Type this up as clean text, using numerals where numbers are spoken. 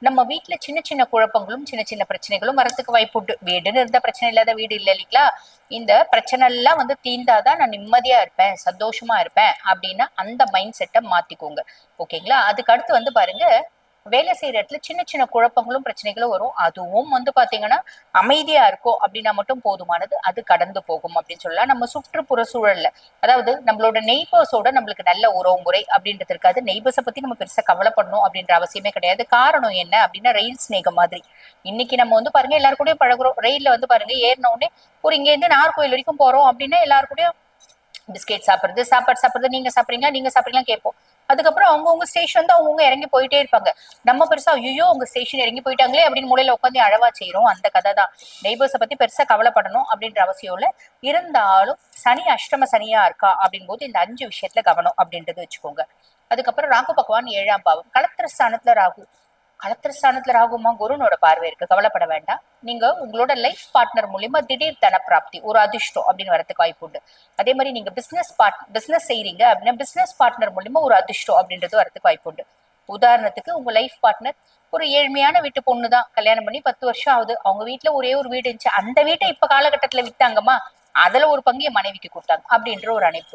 நம்ம வீட்டுல சின்ன சின்ன குழப்பங்களும் சின்ன சின்ன பிரச்சனைகளும் வரத்துக்கு வாய்ப்புண்டு. வீடுன்னு இருந்த பிரச்சனை இல்லாத வீடு இல்ல இல்லைங்களா? இந்த பிரச்சனை எல்லாம் வந்து தீர்ந்தாதான் நான் நிம்மதியா இருப்பேன், சந்தோஷமா இருப்பேன் அப்படின்னா அந்த மைண்ட் செட்டை மாத்திக்கோங்க. ஓகேங்களா? அதுக்கு அடுத்து வந்து பாருங்க, வேலை செய்யற இடத்துல சின்ன சின்ன குழப்பங்களும் பிரச்சனைகளும் வரும். அதுவும் வந்து பாத்தீங்கன்னா அமைதியா இருக்கும் அப்படின்னா மட்டும் போதுமானது, அது கடந்து போகும் அப்படின்னு சொல்லலாம். நம்ம சுற்றுப்புற சூழல்ல, அதாவது நம்மளோட நெய்பர்ஸோட நம்மளுக்கு நல்ல உறவு முறை அப்படின்றது இருக்காது. நெய்பர்ஸை பத்தி நம்ம பெருசா கவலைப்படணும் அப்படின்ற அவசியமே கிடையாது. காரணம் என்ன அப்படின்னா, ரயில் சிநேகம் மாதிரி. இன்னைக்கு நம்ம வந்து பாருங்க எல்லாரு கூடயும் பழகுறோம். ரயில்ல வந்து பாருங்க ஏறின உடனே ஒரு இங்க இருந்து நாகர்கோயில் வரைக்கும் போறோம் அப்படின்னா எல்லாரு கூடயும் பிஸ்கெட் சாப்பிடுறது, சாப்பாடு சாப்பிடுறது, நீங்க சாப்பிடுறீங்களா நீங்க சாப்பிடுறீங்களா கேட்போம். அதுக்கப்புறம் அவங்கவுங்க ஸ்டேஷன் வந்து அவங்கவுங்க இறங்கி போயிட்டே இருப்பாங்க. நம்ம பெருசா ஐயோ உங்க ஸ்டேஷன் இறங்கி போயிட்டாங்களே அப்படின்னு மூலையில உட்காந்து அழவா செய்யறோம். அந்த கதை தான். நெய்பர்ஸை பத்தி பெருசா கவலைப்படணும் அப்படின்ற அவசியம் இல்ல. இருந்தாலும் சனி அஷ்டம சனியா இருக்கா அப்படின் போது இந்த 5 விஷயத்துல கவனம் அப்படின்றது வச்சுக்கோங்க. அதுக்கப்புறம் ராகு பகவான் 7ஆம் பாவம் களத்திர ஸ்தானத்துல ராகு. களத்திரஸ்தானத்துல ராகுமா குருனோட பார்வை இருக்கு, கவலைப்பட வேண்டாம். நீங்க உங்களோட லைஃப் பார்ட்னர் மூலியமா திடீர் தன பிராப்தி, ஒரு அதிர்ஷ்டம் அப்படின்னு வரதுக்கு வாய்ப்பு உண்டு. அதே மாதிரி நீங்க பிசினஸ் செய்றீங்க அப்படின்னா பிசினஸ் பார்ட்னர் மூலியமா ஒரு அதிர்ஷ்டம் அப்படின்றது வரதுக்கு வாய்ப்பு உண்டு. உதாரணத்துக்கு உங்க லைஃப் பார்ட்னர் ஒரு ஏழ்மையான வீட்டு பொண்ணுதான், கல்யாணம் பண்ணி 10 வருஷம் ஆகுது. அவங்க வீட்டுல ஒரே ஒரு வீடு இருந்துச்சு, அந்த வீட்டை இப்ப காலகட்டத்துல வித்தாங்கம்மா, அதுல ஒரு பங்கு என் மனைவிக்கு கொடுத்தாங்க அப்படின்ற ஒரு அமைப்பு.